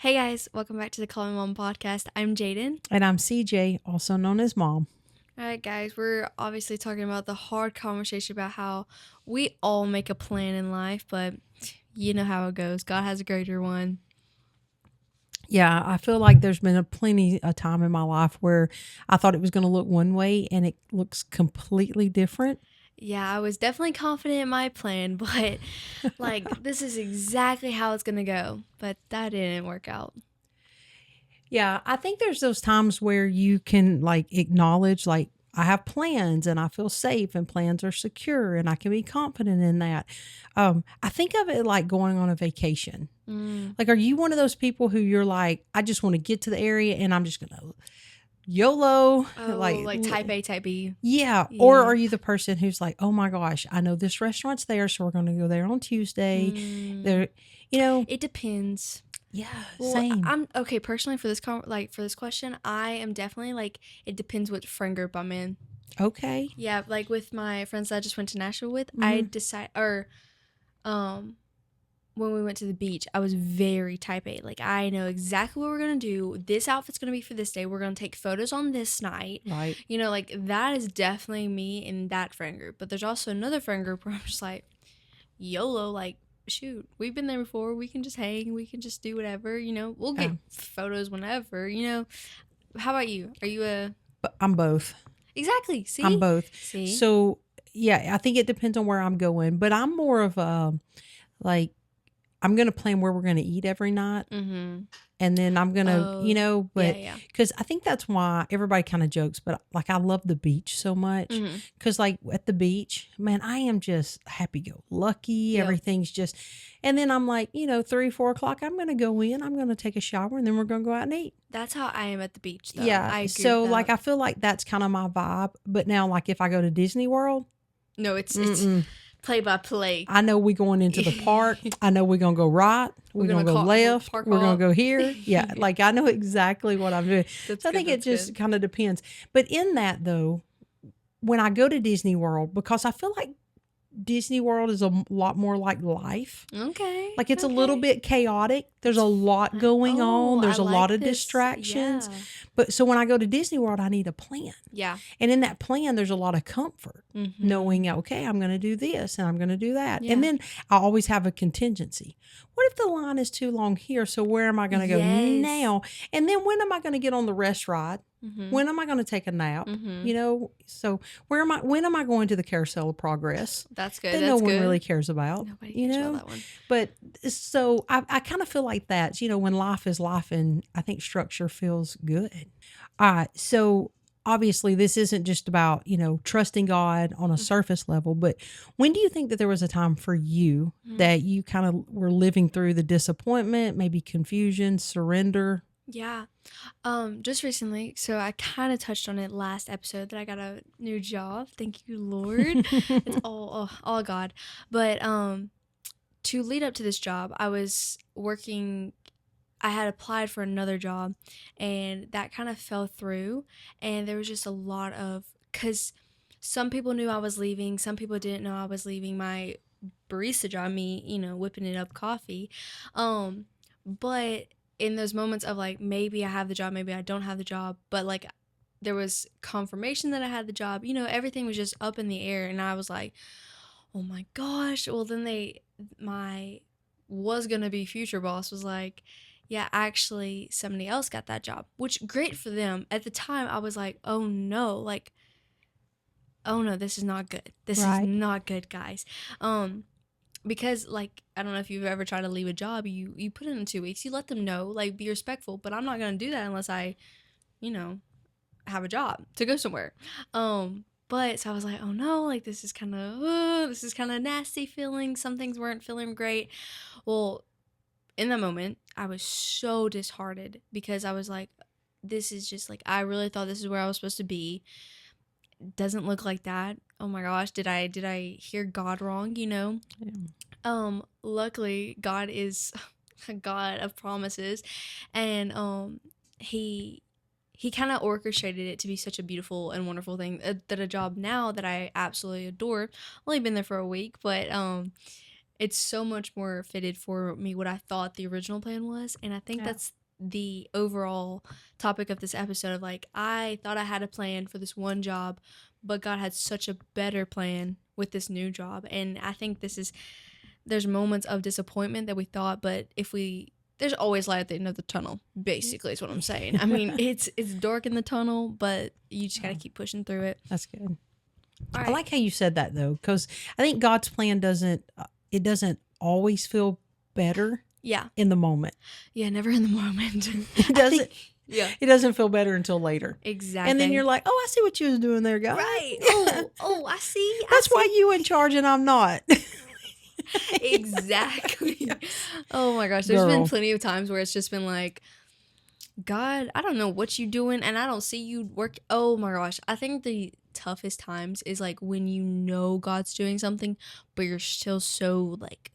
Hey guys, welcome back to the Call Me Mom podcast. I'm Jaden. And I'm CJ, also known as Mom. All right, guys, we're obviously talking about the hard conversation about how we all make a plan in life, but you know how it goes. God has a greater one. Yeah, I feel like there's been a plenty of time in my life where I thought it was going to look one way and it looks completely different. Yeah, I was definitely confident in my plan, but this is exactly how it's going to go. But that didn't work out. Yeah, I think there's those times where you can acknowledge I have plans and I feel safe and plans are secure and I can be confident in that. I think of it like going on a vacation. Like, are you one of those people who you're like, I just want to get to the area and I'm just going to YOLO? Oh, like type A, type B. Yeah. Or are you the person who's like, oh my gosh, I know this restaurant's there, so we're going to go there on Tuesday. There, It depends. Yeah, Well, same. I'm okay personally for this for this question. I am definitely it depends what friend group I'm in. Okay. Yeah, like with my friends that I just went to Nashville with, I decide when we went to the beach, I was very type A. Like, I know exactly what we're gonna do. This outfit's gonna be for this day. We're gonna take photos on this night. Right. That is definitely me in that friend group. But there's also another friend group where I'm just like, YOLO, shoot, we've been there before. We can just hang. We can just do whatever. We'll get photos whenever. How about you? Are you a? I'm both. Exactly. See, I'm both. See, so yeah, I think it depends on where I'm going, but I'm more of a I'm going to plan where we're going to eat every night. Mm-hmm. And then I'm going to, because I think that's why everybody kind of jokes, but I love the beach so much. Because at the beach, man, I am just happy-go-lucky. Yep. Everything's just, and then I'm 3, 4 o'clock, I'm going to go in, I'm going to take a shower, and then we're going to go out and eat. That's how I am at the beach, though. Yeah. I agree so with that. I feel like that's kind of my vibe. But now, if I go to Disney World. No, it's play by play. I know we're going into the park. I know we're going to go right. We're going to go left. We're going to go here. Yeah. I know exactly what I'm doing. So I think it just kind of depends. But in that, though, when I go to Disney World, because I feel like Disney World is a lot more like life. Okay. It's a little bit chaotic. There's a lot going on. There's a lot of distractions. Yeah. But so when I go to Disney World, I need a plan. Yeah. And in that plan, there's a lot of comfort, knowing, okay, I'm going to do this and I'm going to do that. Yeah. And then I always have a contingency. What if the line is too long here? So where am I going to go now? And then when am I going to get on the rest ride? When am I going to take a nap? So when am I going to the carousel of progress? That's good. That no one really cares about. Nobody cares about that one. But so I kind of feel like that, when life is life, and I think structure feels good. All right. So obviously this isn't just about, trusting God on a surface level, but when do you think that there was a time for you that you kind of were living through the disappointment, maybe confusion, surrender? Yeah. Just recently, so I kind of touched on it last episode that I got a new job. Thank you, Lord. It's all God. But to lead up to this job, I was working. I had applied for another job, and that kind of fell through. And there was just a lot of, because some people knew I was leaving, some people didn't know I was leaving my barista job, me, whipping it up coffee. But in those moments of maybe I have the job, maybe I don't have the job, but there was confirmation that I had the job, everything was just up in the air. And I was like, oh my gosh. Well, then my was going to be future boss was like, yeah, actually somebody else got that job, which great for them. At the time I was like, oh no, this is not good. This is not good, guys. Because I don't know if you've ever tried to leave a job, you put it in 2 weeks, you let them know, be respectful, but I'm not going to do that unless I, have a job to go somewhere. But so I was like, oh no, this is kind of nasty feeling. Some things weren't feeling great. Well, in that moment, I was so disheartened because I was like, this is just I really thought this is where I was supposed to be. It doesn't look like that. Oh my gosh, did I hear God wrong, Yeah. Luckily God is a God of promises, and he kind of orchestrated it to be such a beautiful and wonderful thing, that a job now that I absolutely adore. Only been there for a week, but it's so much more fitted for me what I thought the original plan was, and I think the overall topic of this episode of like, I thought I had a plan for this one job, but God had such a better plan with this new job. And I think there's moments of disappointment that we thought, but there's always light at the end of the tunnel, basically is what I'm saying. I mean, it's dark in the tunnel, but you just got to keep pushing through it. That's good. All right. I like how you said that though, because I think God's plan doesn't always feel better. Yeah. In the moment. Yeah, never in the moment. It doesn't. Yeah. It doesn't feel better until later. Exactly. And then you're like, oh, I see what you was doing there, guys. Right. Oh, I see. That's why you in charge and I'm not. Exactly. Oh my gosh. There's been plenty of times where it's just been like, God, I don't know what you doing and I don't see you work. Oh my gosh. I think the toughest times is like when you know God's doing something, but you're still so like,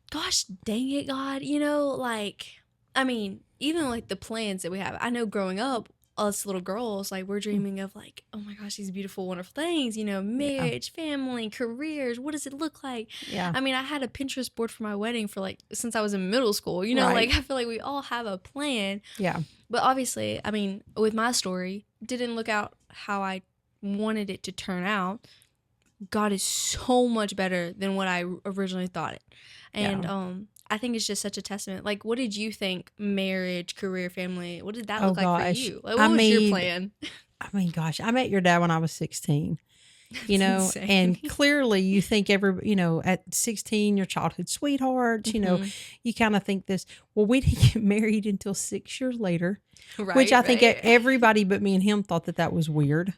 gosh dang it, God, like, I mean, even like the plans that we have. I know growing up, us little girls, like we're dreaming of like, oh my gosh, these beautiful, wonderful things, marriage, family, careers. What does it look like? Yeah. I mean, I had a Pinterest board for my wedding for like, since I was in middle school, like I feel like we all have a plan. Yeah. But obviously, I mean, with my story, didn't look out how I wanted it to turn out. God is so much better than what I originally thought it. And I think it's just such a testament. Like, what did you think marriage, career, family, what did that look like for you? Like, what was your plan? I mean, gosh, I met your dad when I was 16. That's insane. And clearly you think at 16, your childhood sweethearts, you kind of think this. Well, we didn't get married until 6 years later, which I think everybody but me and him thought that was weird.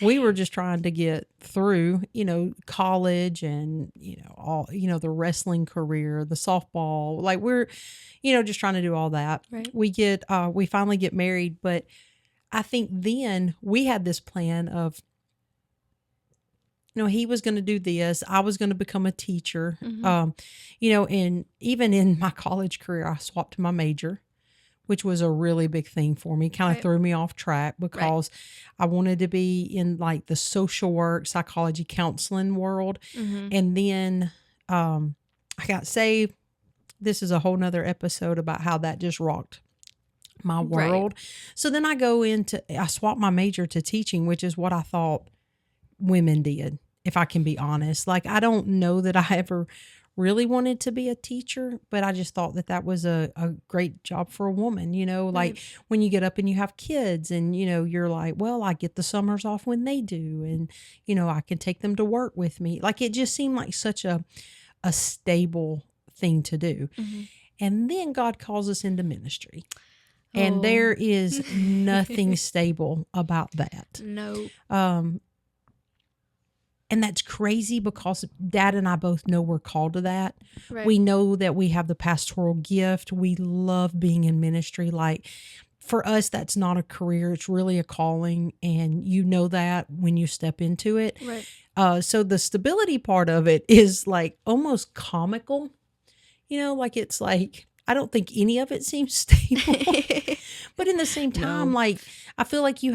We were just trying to get through, college and, all, the wrestling career, the softball, like we're, just trying to do all that. Right. We finally get married, but I think then we had this plan of, he was going to do this. I was going to become a teacher. And even in my college career, I swapped my major, which was a really big thing for me. Kind of threw me off track because I wanted to be in like the social work, psychology, counseling world. And then I got saved. This is a whole nother episode about how that just rocked my world. So then I swapped my major to teaching, which is what I thought women did, if I can be honest. Like, I don't know that I ever really wanted to be a teacher, but I just thought that was a great job for a woman, like when you get up and you have kids and, you're like, well, I get the summers off when they do. And, I can take them to work with me. Like, it just seemed like such a stable thing to do. And then God calls us into ministry. And there is nothing stable about that. No. And that's crazy because Dad and I both know we're called to that. Right. We know that we have the pastoral gift. We love being in ministry. Like, for us, that's not a career. It's really a calling. And you know that when you step into it. Right. So the stability part of it is like almost comical. Like it's like, I don't think any of it seems stable. But in the same time, like, I feel like you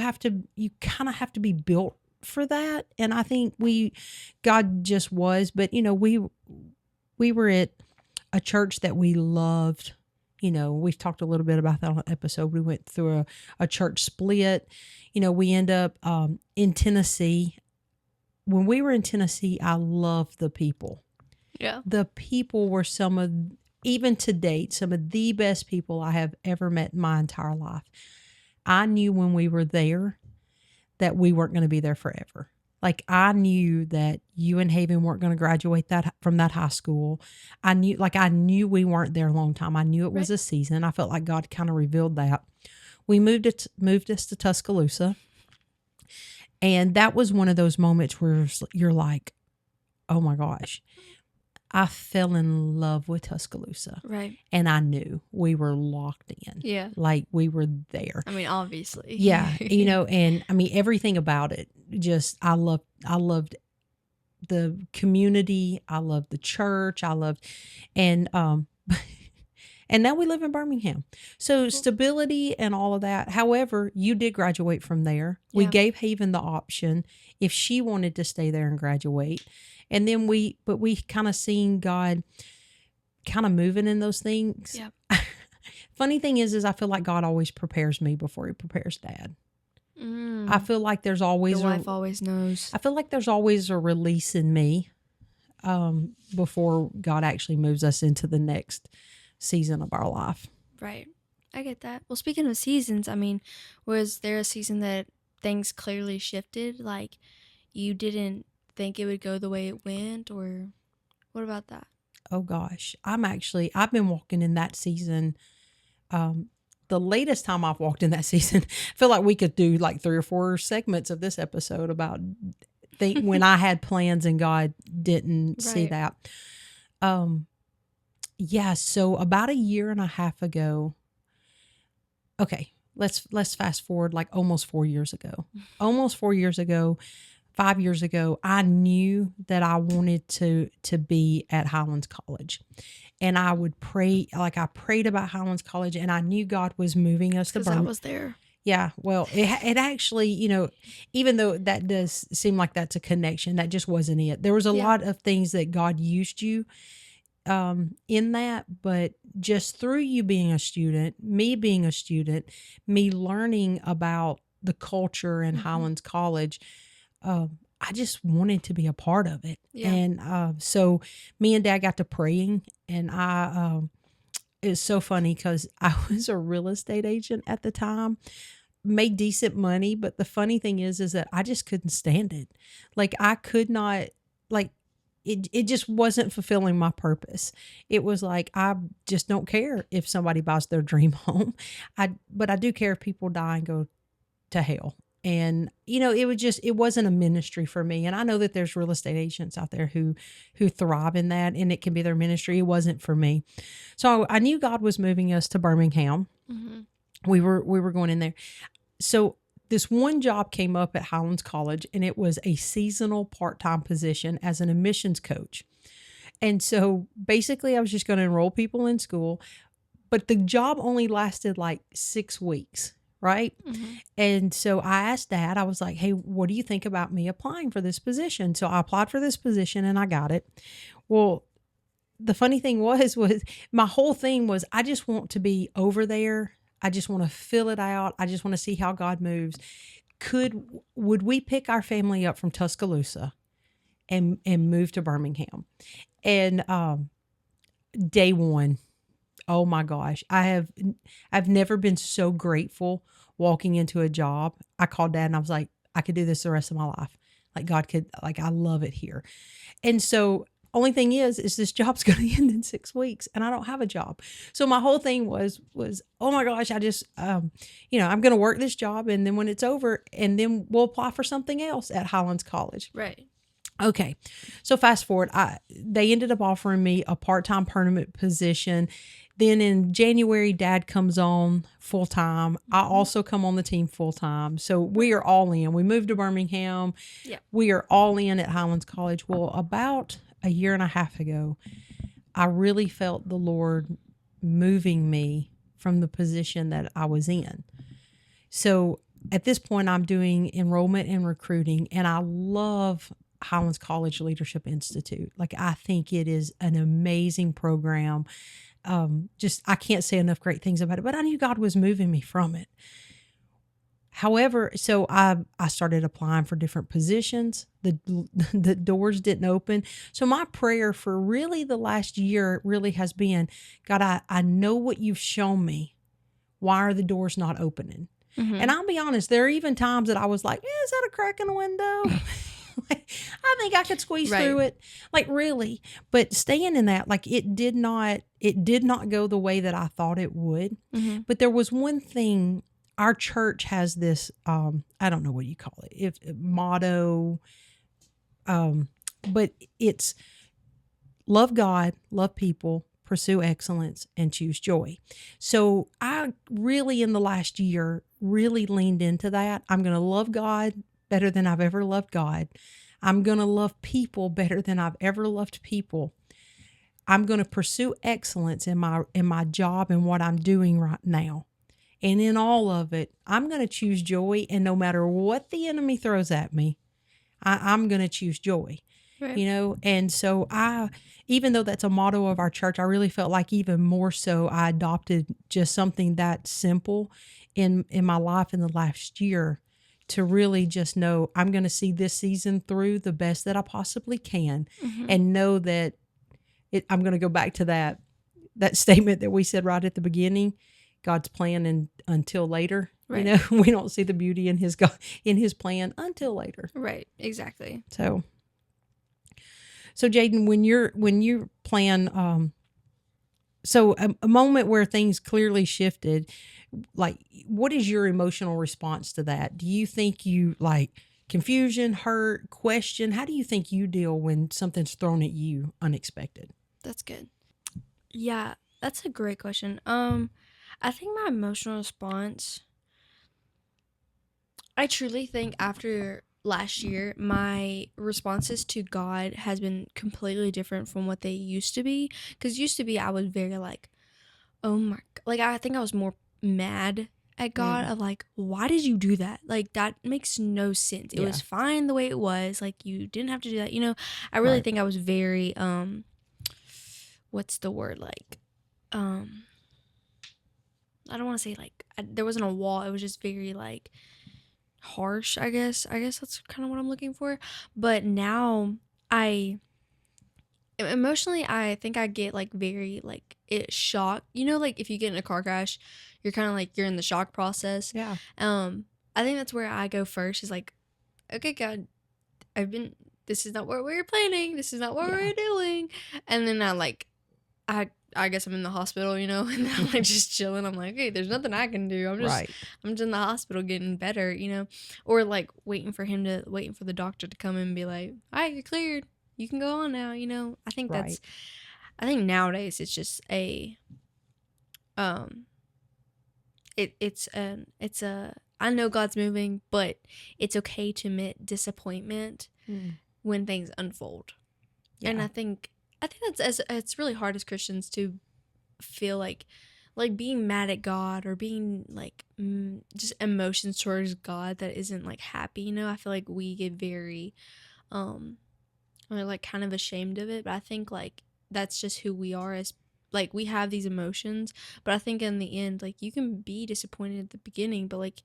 kind of have to be built for that. And I think God just was, but we were at a church that we loved. We've talked a little bit about that on an episode. We went through a church split. We end up in Tennessee. When we were in Tennessee, I loved the people. Yeah. The people were even to date, some of the best people I have ever met in my entire life. I knew when we were there that we weren't going to be there forever. Like, I knew that you and Haven weren't going to graduate from that high school. I knew we weren't there a long time. I knew it was a season. I felt like God kind of revealed that. We moved us to Tuscaloosa. And that was one of those moments where you're like, oh my gosh, I fell in love with Tuscaloosa. Right. And I knew we were locked in. Yeah. Like, we were there. I mean, obviously. Yeah. And I mean, everything about it, just, I loved the community. I loved the church. And now we live in Birmingham. So stability and all of that. However, you did graduate from there. Yeah. We gave Haven the option if she wanted to stay there and graduate. And then we kind of seen God kind of moving in those things. Yeah. Funny thing is I feel like God always prepares me before he prepares Dad. I Mm. feel like there's The always wife always knows. I feel like there's always a release in me before God actually moves us into the next season of our life. Right. I get that. Well, speaking of seasons, I mean, was there a season that things clearly shifted? Like, you didn't think it would go the way it went, or what about that? Oh gosh, I've been walking in that season. The latest time I've walked in that season, I feel like we could do like 3 or 4 segments of this episode about when I had plans and God didn't see Right. that. Yeah, so about a year and a half ago, okay, let's fast forward like almost 4 years ago. Almost 4 years ago, 5 years ago, I knew that I wanted to be at Highlands College. And I would pray, like I prayed about Highlands College, and I knew God was moving us to Because I Birmingham. was there. Yeah, well, it actually, even though that does seem like that's a connection, that just wasn't it. There was a Yeah. lot of things that God used you in that, but just through you being a student, me being a student, me learning about the culture in Highlands College, I just wanted to be a part of it. Yeah. And so me and Dad got to praying, and it's so funny because I was a real estate agent at the time, made decent money, but the funny thing is that I just couldn't stand it. Like I could not, like it just wasn't fulfilling my purpose. It was like I just don't care if somebody buys their dream home. But I do care if people die and go to hell. And it wasn't a ministry for me. And I know that there's real estate agents out there who thrive in that, and it can be their ministry. It wasn't for me. So I knew God was moving us to Birmingham. Mm-hmm. We were going in there. So this one job came up at Highlands College, and it was a seasonal part-time position as an admissions coach. And so basically I was just going to enroll people in school, but the job only lasted like 6 weeks. Right. Mm-hmm. And so I asked Dad, I was like, hey, what do you think about me applying for this position? So I applied for this position and I got it. Well, the funny thing was my whole thing was, I just want to be over there. I just want to fill it out. I just want to see how God moves. Would we pick our family up from Tuscaloosa and move to Birmingham? And day one, oh my gosh, I've never been so grateful walking into a job. I called Dad and I was like, I could do this the rest of my life. Like God could, like I love it here. And so only thing is this job's going to end in 6 weeks and I don't have a job. So my whole thing was, oh my gosh, I just, I'm going to work this job, and then when it's over, and then we'll apply for something else at Highlands College. Right. Okay. So fast forward, they ended up offering me a part-time permanent position. Then in January, Dad comes on full time. I also come on the team full time. So we are all in. We moved to Birmingham. Yeah. We are all in at Highlands College. Well, about a year and a half ago, I really felt the Lord moving me from the position that I was in. So at this point, I'm doing enrollment and recruiting, and I love Highlands College Leadership Institute. Like I think it is an amazing program. I can't say enough great things about it, but I knew God was moving me from it. However, so I started applying for different positions. The doors didn't open. So my prayer for really the last year really has been, God, I know what you've shown me. Why are the doors not opening? Mm-hmm. And I'll be honest, there are even times that I was like, is that a crack in the window? I think I could squeeze through it. Like really. But staying in that, like it did not go the way that I thought it would. Mm-hmm. But there was one thing. Our church has this, I don't know what you call it, motto, but it's love God, love people, pursue excellence, and choose joy. So I really, in the last year, really leaned into that. I'm going to love God better than I've ever loved God. I'm going to love people better than I've ever loved people. I'm going to pursue excellence in my job and what I'm doing right now. And in all of it, I'm going to choose joy. And no matter what the enemy throws at me, I'm going to choose joy. Right. you know? And so even though that's a motto of our church, I really felt like even more so I adopted just something that simple in my life in the last year to really just know I'm going to see this season through the best that I possibly can, Mm-hmm. and know that I'm going to go back to that statement that we said right at the beginning. God's plan and until later, Right. we don't see the beauty in his plan until later. Right. Exactly. So Jaden, when you plan, so a moment where things clearly shifted, like what is your emotional response to that? Do you think you like confusion, hurt, question? How do you think you deal when something's thrown at you unexpected? That's good. Yeah, that's a great question. I think my emotional response, I truly think after last year, my responses to God has been completely different from what they used to be. Because used to be, I was very like, oh my, like I think I was more mad at God of like, why did you do that? Like that makes no sense. It Yeah. was fine the way it was. Like you didn't have to do that. I really Right. think I was very what's the word, like I don't want to say like there wasn't a wall. It was just very like harsh, I guess that's kind of what I'm looking for. But now I emotionally, I think I get like very like it shock. Like if you get in a car crash, you're kind of like you're in the shock process. Yeah. I think that's where I go first. Is like, okay, God, I've been. This is not what we were planning. This is not what Yeah. we're doing. And then I guess I'm in the hospital, and I'm like just chilling. I'm like, hey, there's nothing I can do. I'm just in the hospital getting better, or like waiting for the doctor to come in and be like, all right, you're cleared. You can go on now. I think Right. I think nowadays it's just um, it's a, I know God's moving, but it's okay to admit disappointment when things unfold. Yeah. And I think that's it's really hard as Christians to feel like being mad at God or being like just emotions towards God that isn't like happy. I feel like we get very we're like kind of ashamed of it, but I think like that's just who we are as like we have these emotions, but I think in the end like you can be disappointed at the beginning, but like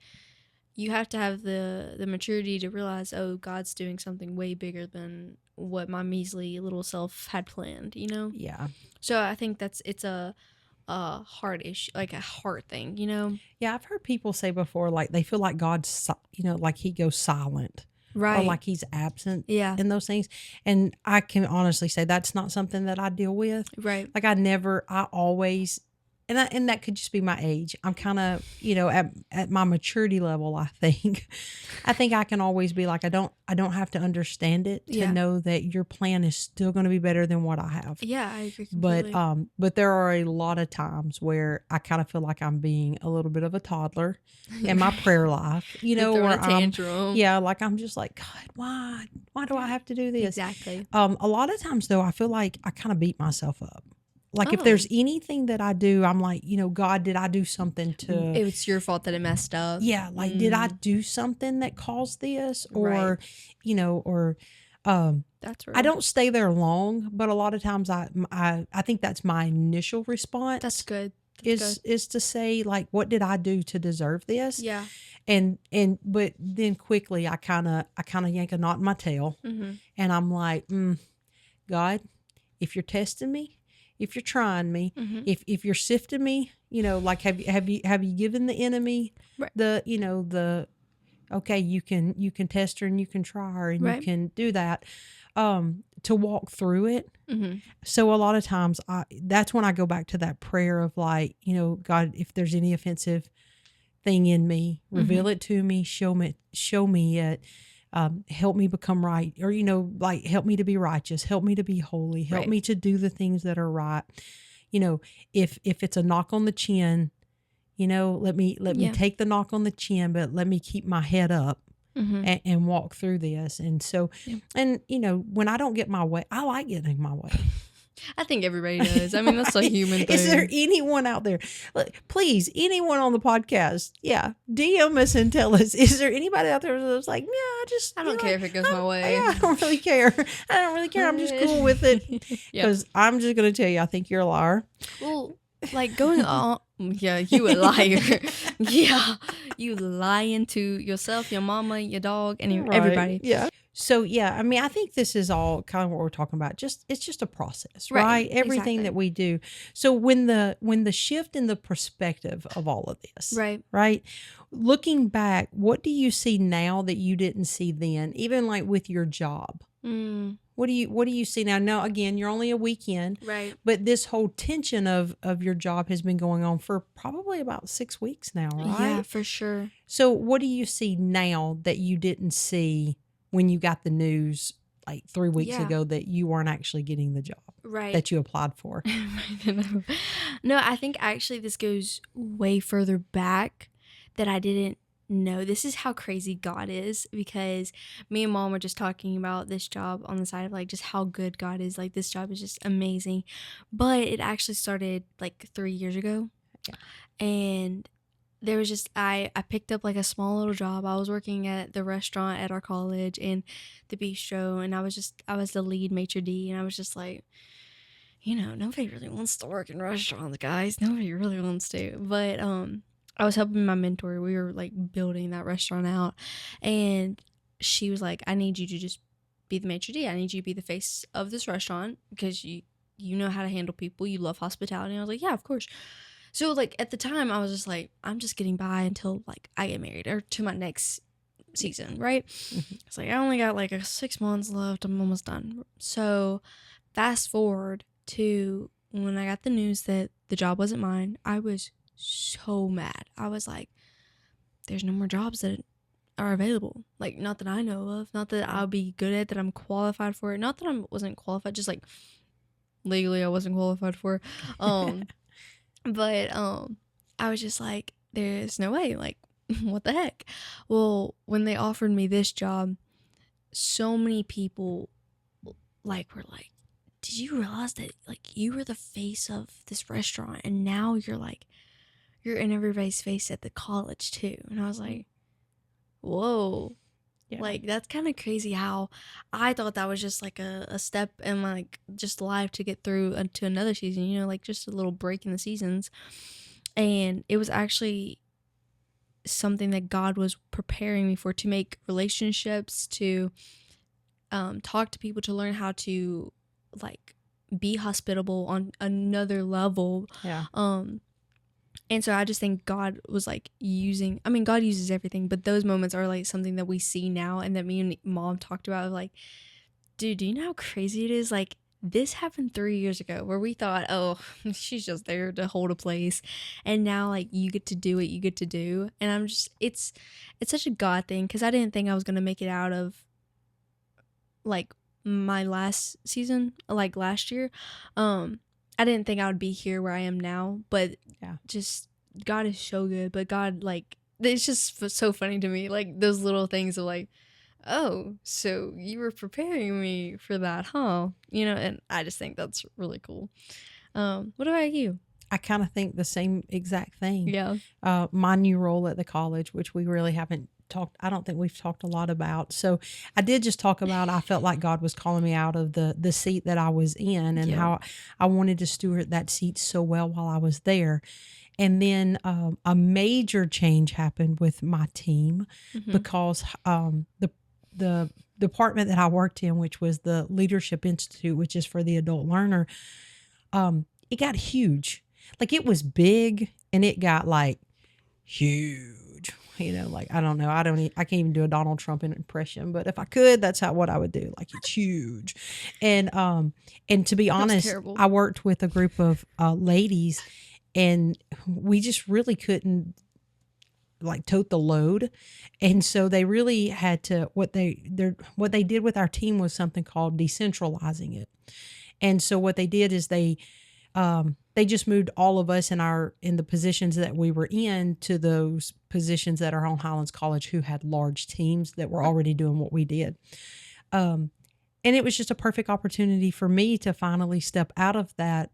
you have to have the maturity to realize, oh, God's doing something way bigger than what my measly little self had planned, Yeah. So I think it's a heart issue, like a heart thing, Yeah. I've heard people say before, like they feel like God's, like he goes silent. Or Right. like he's absent Yeah. in those things. And I can honestly say that's not something that I deal with. Right. Like I always, and that could just be my age. I'm kind of, at my maturity level, I think, I can always be like, I don't have to understand it to know that your plan is still going to be better than what I have. Yeah, I agree completely. But there are a lot of times where I kind of feel like I'm being a little bit of a toddler in my prayer life, Throwing where a tantrum. like I'm just like, God, why do I have to do this? Exactly. A lot of times though, I feel like I kind of beat myself up. Like if Oh. there's anything that I do, I'm like, God, did I do something to? It was your fault that it messed up. Yeah, like did I do something that caused this, or, Right. That's real. I don't stay there long, but a lot of times I think that's my initial response. That's good. Is to say like, what did I do to deserve this? Yeah. But then quickly I kind of yank a knot in my tail, and I'm like, God, if you're testing me, if you're trying me, if you're sifting me, like have you given the enemy the okay, you can test her and you can try her and you can do that to walk through it. So a lot of times that's when I go back to that prayer of like, God, if there's any offensive thing in me, reveal it to me, show me it. Help me become right, or like help me to be righteous, help me to be holy, help me to do the things that are right. If it's a knock on the chin, let me take the knock on the chin, but let me keep my head up and walk through this. And so, and when I don't get my way, I like getting my way. I think everybody does. I mean, that's a human thing. Is there anyone out there? Please, anyone on the podcast, yeah, DM us and tell us. Is there anybody out there that's like, yeah, I don't care if it goes my way. Yeah, I don't really care. I don't really care. I'm just cool with it. Because I'm just going to tell you, I think you're a liar. Well, like going on, yeah, you a liar. Yeah, you lying to yourself, your mama, your dog, and everybody. Yeah. So yeah, I mean, I think this is all kind of what we're talking about. It's just a process, right? Everything that we do. So when the shift in the perspective of all of this, right? Looking back, what do you see now that you didn't see then? Even like with your job, what do you see now? Now, again, you're only a weekend, right? But this whole tension of your job has been going on for probably about 6 weeks now, right? Yeah, for sure. So what do you see now that you didn't see when you got the news like 3 weeks ago that you weren't actually getting the job that you applied for? No, I think actually this goes way further back that I didn't know. This is how crazy God is, because me and Mom were just talking about this job on the side of like just how good God is. Like this job is just amazing. But it actually started like 3 years ago. Yeah. And there was just, I picked up like a small little job. I was working at the restaurant at our college and the bistro, and I was the lead maitre d', and I was just like, nobody really wants to work in restaurants, guys. Nobody really wants to. But I was helping my mentor. We were like building that restaurant out, and she was like, I need you to just be the maitre d'. I need you to be the face of this restaurant because you know how to handle people. You love hospitality. And I was like, yeah, of course. So, like, at the time, I was just like, I'm just getting by until, like, I get married or to my next season, right? It's like, I only got, like, 6 months left. I'm almost done. So, fast forward to when I got the news that the job wasn't mine, I was so mad. I was like, there's no more jobs that are available. Like, not that I know of. Not that I'll be good at, that I'm qualified for it. Not that I wasn't qualified, just, like, legally I wasn't qualified for it. But I was just like, there's no way, like, what the heck? Well, when they offered me this job, so many people like were like, did you realize that like you were the face of this restaurant and now you're in everybody's face at the college too? And I was like, whoa. Yeah. Like, that's kind of crazy how I thought that was just like a step in like just life to get through to another season, like just a little break in the seasons. And it was actually something that God was preparing me for, to make relationships, to talk to people, to learn how to like be hospitable on another level. Yeah. And so I just think God was like God uses everything, but those moments are like something that we see now, and that me and Mom talked about, like, dude, do you know how crazy it is? Like, this happened 3 years ago where we thought, oh, she's just there to hold a place. And now like you get to do what you get to do. And I'm just, it's such a God thing, because I didn't think I was going to make it out of like my last season, like last year. I didn't think I would be here where I am now, but just God is so good. But God, like, it's just so funny to me, like those little things of like, oh, so you were preparing me for that, huh? And I just think that's really cool. What about you? I kind of think the same exact thing. Yeah. My new role at the college, which we really haven't talked, I don't think we've talked a lot about. So I did just talk about, I felt like God was calling me out of the seat that I was in, and how I wanted to steward that seat so well while I was there. And then a major change happened with my team, because the department that I worked in, which was the Leadership Institute, which is for the adult learner, it got huge. Like, it was big, and it got like huge. Like, I don't know. I can't even do a Donald Trump impression, but if I could, that's what I would do. Like, it's huge. And to be honest, I worked with a group of ladies, and we just really couldn't like tote the load. And so they really had to, what they did with our team was something called decentralizing it. And so what they did is they just moved all of us in the positions that we were in to those positions that are on Highlands College, who had large teams that were already doing what we did. and it was just a perfect opportunity for me to finally step out of that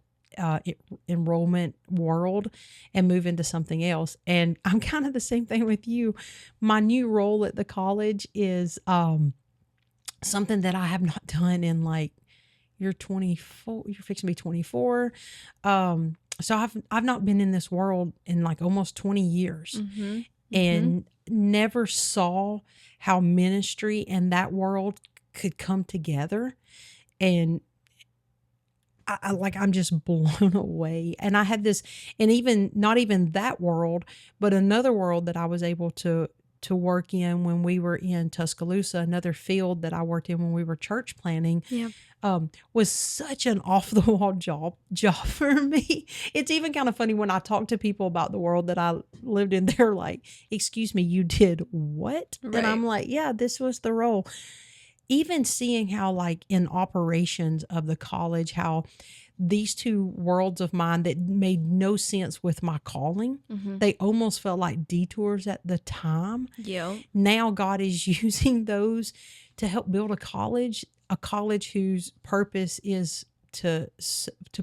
enrollment world and move into something else. And I'm kind of the same thing with you. My new role at the college is something that I have not done in like, you're 24, you're fixing to be 24. So I've not been in this world in like almost 20 years, and never saw how ministry and that world could come together. And I'm just blown away. And I had this, and even not even that world, but another world that I was able to work in when we were in Tuscaloosa, another field that I worked in when we were church planning. Yeah. Was such an off the wall job for me. It's even kind of funny when I talk to people about the world that I lived in. They're like, "Excuse me, you did what?" Right. And I'm like, "Yeah, this was the role." Even seeing how, like, in operations of the college, how these two worlds of mine that made no sense with my calling, they almost felt like detours at the time. Yeah. Now God is using those to help build a college whose purpose is to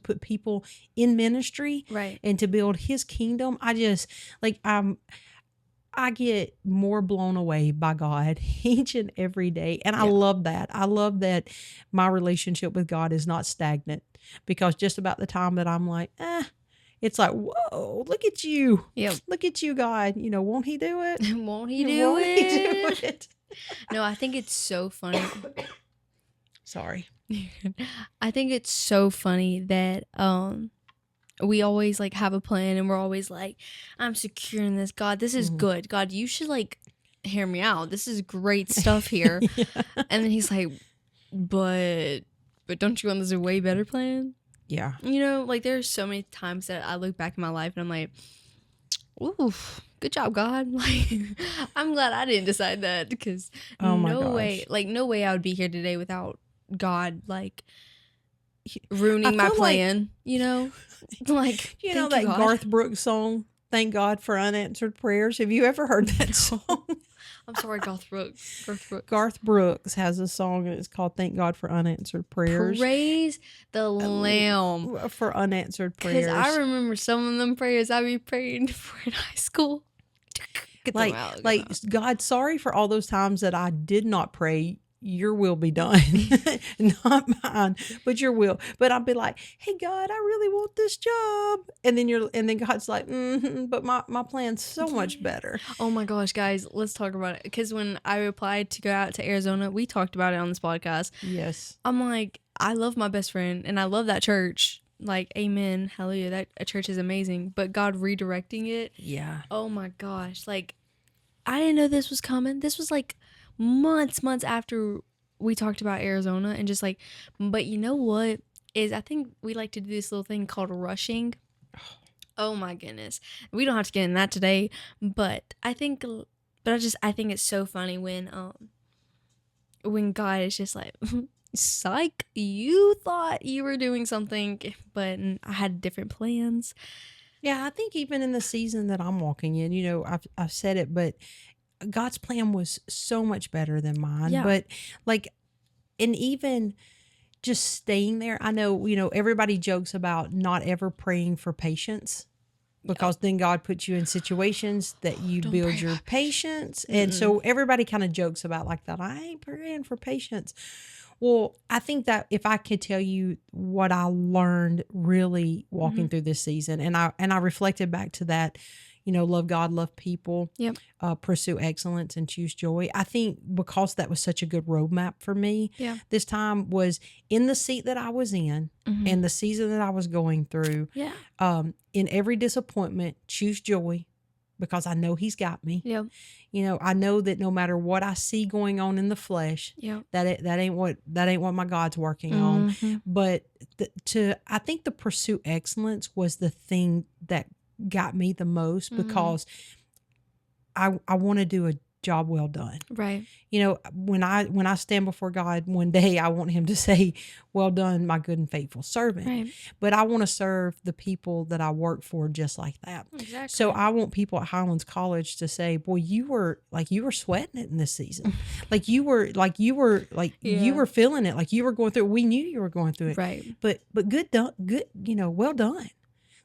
put people in ministry, Right. and to build His kingdom. I just like I get more blown away by God each and every day. And I love that. I love that my relationship with God is not stagnant, because just about the time that I'm like, it's like, whoa, look at you. Yep. Look at you, God. Won't He do it? Won't He do Won't it? He do it? No, I think it's so funny. Sorry. I think it's so funny that we always like have a plan, and we're always like, I'm secure in this. God, this is good. God, you should like hear me out. This is great stuff here. Yeah. And then He's like, but don't you want this a way better plan? Yeah. Like there's so many times that I look back in my life and I'm like, ooh, good job, God. Like, I'm glad I didn't decide that, because no way I would be here today without God, like, ruining my plan, like, that God. Garth Brooks song, "Thank God for Unanswered Prayers"? Have you ever heard that song? I'm sorry, Garth Brooks. Garth Brooks has a song, and it's called "Thank God for Unanswered Prayers." Praise the Lamb for unanswered prayers. Because I remember some of them prayers I be praying for in high school. Get them out. God, sorry for all those times that I did not pray, "Your will be done," not mine, but Your will. But I'd be like, "Hey God, I really want this job," and then God's like, "But my plan's so much better." Oh my gosh, guys, let's talk about it. Because when I applied to go out to Arizona, we talked about it on this podcast. Yes, I'm like, I love my best friend, and I love that church. Like, amen, hallelujah, that a church is amazing. But God redirecting it, yeah. Oh my gosh, like, I didn't know this was coming. This was like months after we talked about Arizona, and just like, but you know what is, I think we like to do this little thing called rushing. Oh my goodness, we don't have to get in that today, but I think it's so funny when God is just like, psych, you thought you were doing something, but I had different plans. Yeah, I think even in the season that I'm walking in, I've said it, but God's plan was so much better than mine. Yeah. But like, and even just staying there, I know, everybody jokes about not ever praying for patience, because then God puts you in situations that you build your patience. And so everybody kind of jokes about like that. I ain't praying for patience. Well, I think that if I could tell you what I learned really walking through this season, and I reflected back to that, love God, love people, pursue excellence, and choose joy. I think because that was such a good roadmap for me, this time was in the seat that I was in, and the season that I was going through. Yeah. In every disappointment, choose joy, because I know He's got me. Yep. I know that no matter what I see going on in the flesh, that ain't what my God's working on. But I think the pursue excellence was the thing that got me the most, because I want to do job well done. Right. You know, when I stand before God one day, I want him to say, well done, my good and faithful servant. Right. But I want to serve the people that I work for just like that. Exactly. So I want people at Highlands College to say, boy, you were sweating it in this season. you were feeling it. Like you were going through it. We knew you were going through it. Right. But good done, good, well done.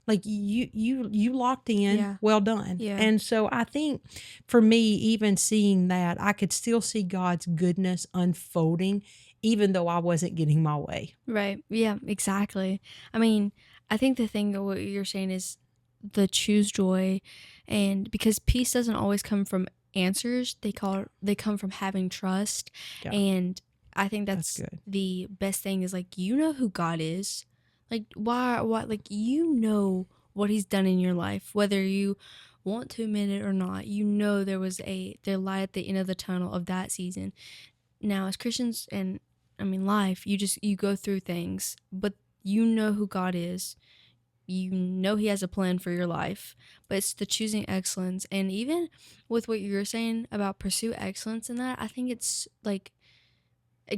Like you locked in, Yeah. well done. Yeah. And so I think for me, even seeing that, I could still see God's goodness unfolding, even though I wasn't getting my way. Right. Yeah, exactly. I mean, I think the thing that what you're saying is the choose joy, and because peace doesn't always come from answers, they come from having trust. Yeah. And I think That's that's good. the best thing is like, you know who God is. Like why like you know what he's done in your life, whether you want to admit it or not. You know there was the light at the end of the tunnel of that season. Now as Christians, and I mean life, you go through things, but you know who God is. You know he has a plan for your life, but it's the choosing excellence. And even with what you were saying about pursue excellence in that, I think it's like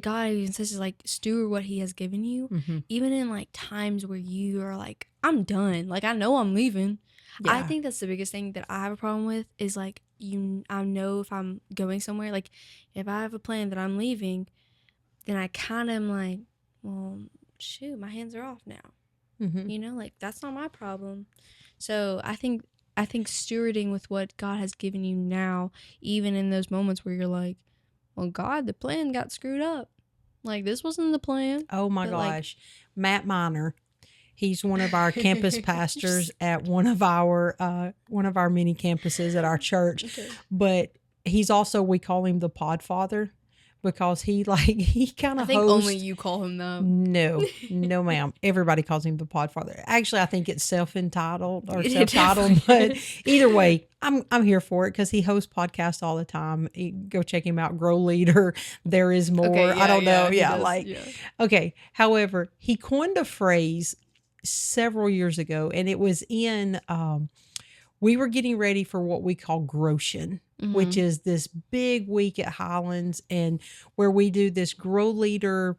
God even says is like steward what he has given you, even in like times where you are like, I'm done, like I know I'm leaving. Yeah. I think that's the biggest thing that I have a problem with is like I know if I'm going somewhere, like if I have a plan that I'm leaving, then I kind of am like, well, shoot, my hands are off now. You know, like that's not my problem. So I think stewarding with what God has given you now, even in those moments where you're like, well, God, the plan got screwed up. Like this wasn't the plan. Oh my But, like- gosh. Matt Miner. He's one of our campus pastors at one of our mini campuses at our church. Okay. But he's also, we call him the Podfather because he kind I of think hosts. only you call him that. No, ma'am. Everybody calls him the Podfather. Actually, I think it's self-entitled or It self-titled, definitely but is. either way, I'm here for it because he hosts podcasts all the time. Go check him out. Grow Leader. There is more. Okay, I don't know. he Yeah, does, okay. However, he coined a phrase several years ago, and it was in we were getting ready for what we call Groshen, which is this big week at Highlands, and where we do this Grow Leader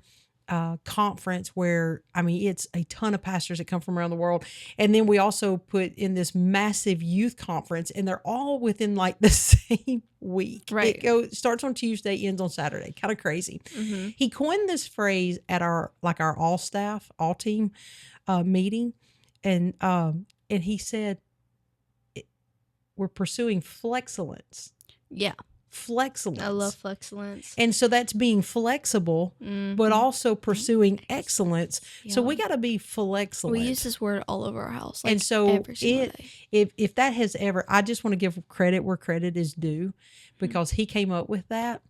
conference where, I mean, it's a ton of pastors that come from around the world. And then we also put in this massive youth conference, and they're all within like the same week. Right. It starts on Tuesday, ends on Saturday. Kind of crazy. He coined this phrase at our all staff, all team meeting. And he said, we're pursuing flexcellence. Yeah. Flexcellence. I love flexcellence. And so that's being flexible, but also pursuing excellence. So we got to be flexibly. We use this word all over our house. Like and so every single day. if that has ever, I just want to give credit where credit is due, because he came up with that.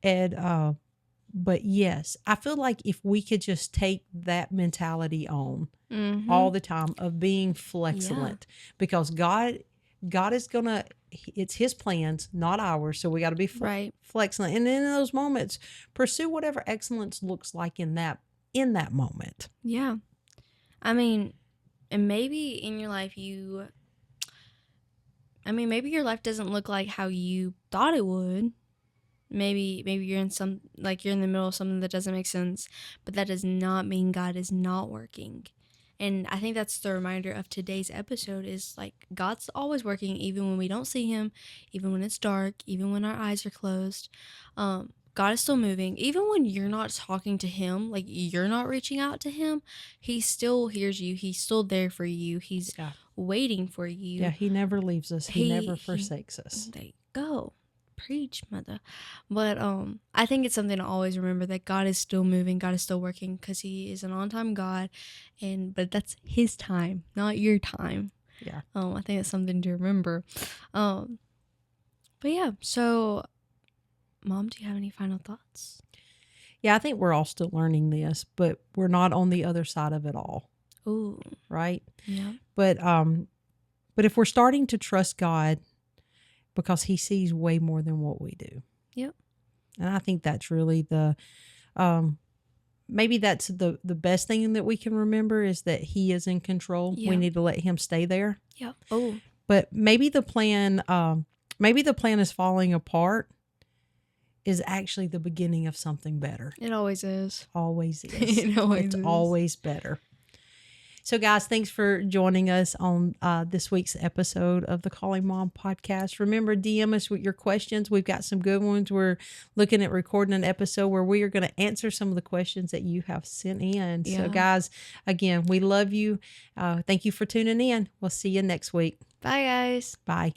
And but yes, I feel like if we could just take that mentality on all the time of being flexibly, because God is gonna, it's his plans, not ours. So we got to be flexible. And then in those moments, pursue whatever excellence looks like in that moment. Yeah. I mean, and maybe in your life maybe your life doesn't look like how you thought it would. Maybe you're you're in the middle of something that doesn't make sense, but that does not mean God is not working. And I think that's the reminder of today's episode is like God's always working, even when we don't see him, even when it's dark, even when our eyes are closed. God is still moving. Even when you're not talking to him, like you're not reaching out to him, he still hears you. He's still there for you. He's waiting for you. Yeah, he never leaves us. He never forsakes us. There you go. Preach, mother. But I think it's something to always remember that God is still moving, God is still working, because he is an on-time God, but that's his time, not your time. Yeah. I think it's something to remember. But yeah, so Mom, do you have any final thoughts? Yeah, I think we're all still learning this, but we're not on the other side of it all. Ooh. Right? Yeah. But if we're starting to trust God, because he sees way more than what we do. Yep. And I think that's really maybe that's the best thing that we can remember, is that he is in control. Yeah. We need to let him stay there. Yep. Oh. But maybe the plan is falling apart, is actually the beginning of something better. It always is. Always is. It always It's is. always better. So, guys, thanks for joining us on this week's episode of the Calling Mom podcast. Remember, DM us with your questions. We've got some good ones. We're looking at recording an episode where we are going to answer some of the questions that you have sent in. Yeah. So, guys, again, we love you. Thank you for tuning in. We'll see you next week. Bye, guys. Bye.